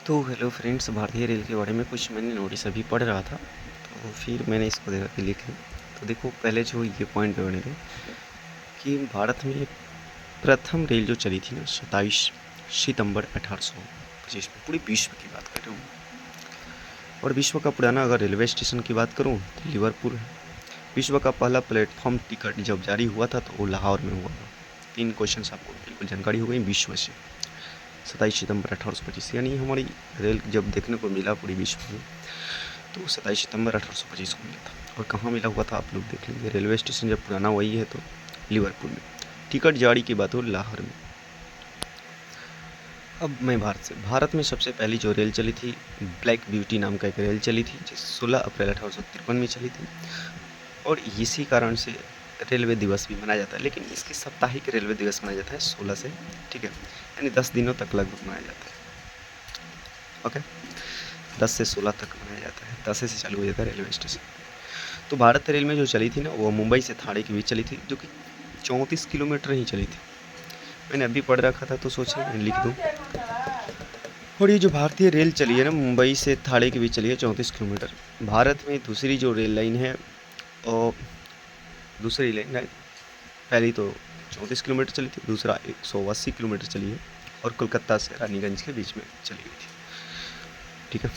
तो hello friends, भारतीय rail के बारे में कुछ मैंने नोटिस अभी पढ़ रहा था, तो फिर मैंने इसको देखा कि लिखे। तो देखो, पहले जो ये पॉइंट पे बने थे कि भारत में प्रथम रेल जो चली थी ना 27 सितंबर 1825 में, पूरे विश्व की बात कर रहा हूँ। और विश्व का पुराना अगर रेलवे स्टेशन की बात करूँ तो लिवरपूल है। विश्व का पहला प्लेटफॉर्म टिकट जब जारी हुआ था तो वो लाहौर में हुआ था। 3 क्वेश्चन आपको बिल्कुल जानकारी हो गई विश्व से। 27 सितंबर 1825 यानी हमारी रेल जब देखने को मिला पूरी विश्व में तो 27 सितंबर 1825 को मिला था। और कहाँ मिला हुआ था आप लोग देख लेंगे। रेलवे स्टेशन जब पुराना वही है तो लिवरपूल में। टिकट जारी की बात हो लाहौर में। अब मैं भारत में सबसे पहली जो रेल चली थी, ब्लैक ब्यूटी नाम का एक रेल चली थी, जो 16 अप्रैल 1853 में चली थी। और इसी कारण से रेलवे दिवस भी मनाया जाता है, लेकिन इसकी साप्ताहिक रेलवे दिवस मनाया जाता है 16 से, ठीक है, यानी 10 दिनों तक लगभग मनाया जाता है। ओके, 10 से 16 तक मनाया जाता है। 10 से चालू हो जाता है रेलवे स्टेशन। तो भारत रेल में जो चली थी ना, वो मुंबई से थाने के बीच चली थी, जो कि 34 किलोमीटर ही चली थी। मैंने अभी पढ़ रखा था तो सोचा मैं लिख दूँ। और ये जो भारतीय रेल चली है ना, मुंबई से थाने के बीच चली है 34 किलोमीटर। भारत में दूसरी जो रेल लाइन है, और दूसरी लाइन है, पहली तो 34 किलोमीटर चली थी, दूसरा 180 किलोमीटर चली है, और कोलकाता से रानीगंज के बीच में चली गई थी, ठीक है।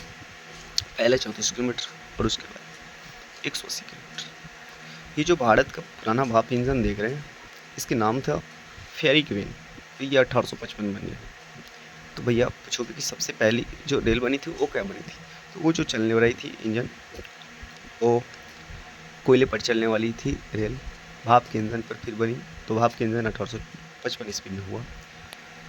पहले 34 किलोमीटर और उसके बाद 180 किलोमीटर। ये जो भारत का पुराना भाप इंजन देख रहे हैं, इसके नाम था फेरी क्वीन। ये 1855 में बन गया। तो भैया आप पूछोगे कि सबसे पहली जो रेल बनी थी वो क्या बनी थी, तो वो जो चलने वाली थी इंजन, वो कोयले पर चलने वाली थी रेल, भाप के इंजन पर फिर बनी। तो भाप के इंजन 1855 ईस्वी में हुआ।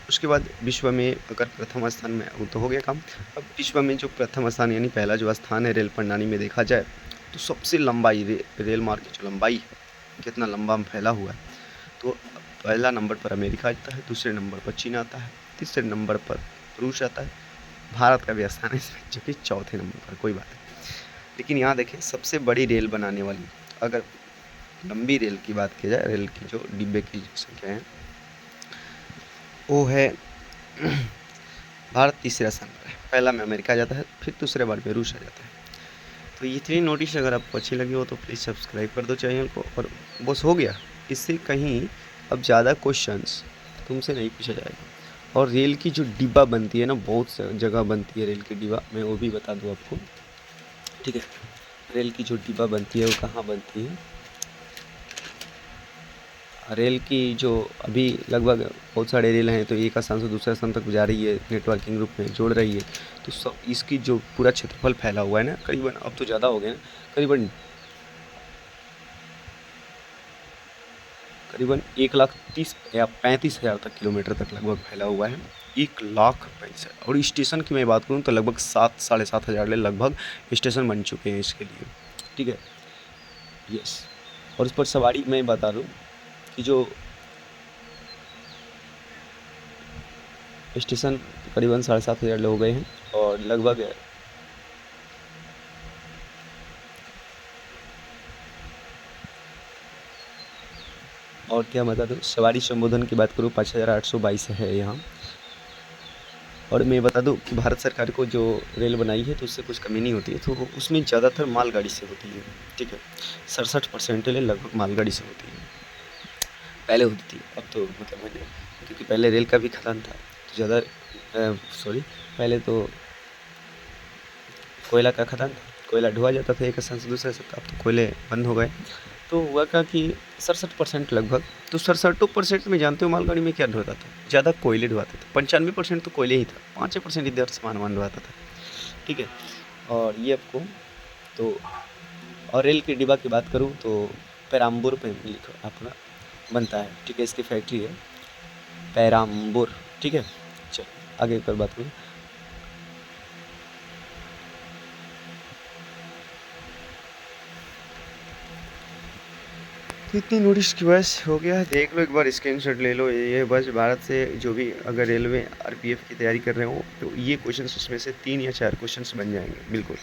उसके बाद विश्व में अगर प्रथम स्थान में, वो तो हो गया काम। अब विश्व में जो प्रथम स्थान यानी पहला जो स्थान है रेल प्रणाली में देखा जाए, तो सबसे लंबाई रेल मार्ग की जो लंबाई कितना लंबा फैला हुआ है, तो पहला नंबर पर अमेरिका आता है, दूसरे नंबर पर चीन आता है, तीसरे नंबर पर रूस आता है। भारत का भी स्थान है इसमें, जो कि चौथे नंबर पर। कोई बात नहीं, लेकिन यहाँ देखें सबसे बड़ी रेल बनाने वाली, अगर लंबी रेल की बात की जाए, रेल की जो डिब्बे की संख्या है, वो है भारत तीसरे स्थान पर है। पहला में अमेरिका जाता है, फिर दूसरे बार में रूस आ जाता है। तो ये 3 नोटिस अगर आपको अच्छी लगी हो तो प्लीज़ सब्सक्राइब कर दो चैनल को। और बस हो गया, इससे कहीं अब ज़्यादा क्वेश्चंस तुमसे नहीं पूछा जाएगा। और रेल की जो डिब्बा बनती है ना, बहुत से जगह बनती है रेल की डिब्बा, मैं वो भी बता दूँ आपको, ठीक है। रेल की जो डिब्बा बनती है वो कहाँ बनती है, रेल की जो अभी लगभग बहुत सारे रेल हैं, तो एक स्थान से दूसरे स्थान तक जा रही है, नेटवर्किंग रूप में जोड़ रही है। तो सब इसकी जो पूरा क्षेत्रफल फैला हुआ है ना, करीबन अब तो ज़्यादा हो गया ना, करीबन 1,30,000 या 35,000 तक किलोमीटर तक लगभग फैला हुआ है। 1,65,000। और स्टेशन की मैं बात करूँ तो लगभग 7 साढ़े 7 हज़ार लगभग स्टेशन बन चुके हैं इसके लिए, ठीक है। यस, और उस पर सवारी मैं बता दूँ कि जो स्टेशन करीबन 7,500 हो गए हैं, और लगभग और क्या बता दूँ, सवारी संबोधन की बात करूँ 5,822 है यहाँ। और मैं बता दूँ कि भारत सरकार को जो रेल बनाई है तो उससे कुछ कमी नहीं होती है, तो उसमें ज़्यादातर मालगाड़ी से होती है, ठीक है। 67% लगभग मालगाड़ी से होती है। पहले होती थी, अब तो मतलब मैंने, क्योंकि पहले रेल का भी खदान था तो ज़्यादा, सॉरी, पहले तो कोयला का खदान था, कोयला ढुआ जाता था एक स्थान से दूसरे स्थान। अब तो कोयले बंद हो गए। तो हुआ क्या कि 67% लगभग, तो 67% में जानते हो मालगाड़ी में क्या ढुआता था, ज़्यादा कोयले ढुआते थे। 95% तो कोयले ही था, 5% इधर सामान ढुआता था, ठीक है। और ये आपको तो, और रेल की डिब्बा की बात करूँ तो पेराम्बूर पे लिखो अपना बनता है, ठीक है। इसकी फैक्ट्री है पेराम्बूर, ठीक है। चलो आगे पर बात करूँ। तो इतनी नोटिस की बस हो गया, देख लो एक बार, स्क्रीनशॉट ले लो। ये बस भारत से जो भी अगर रेलवे आरपीएफ की तैयारी कर रहे हो तो ये क्वेश्चंस उसमें से 3 या 4 क्वेश्चंस बन जाएंगे बिल्कुल।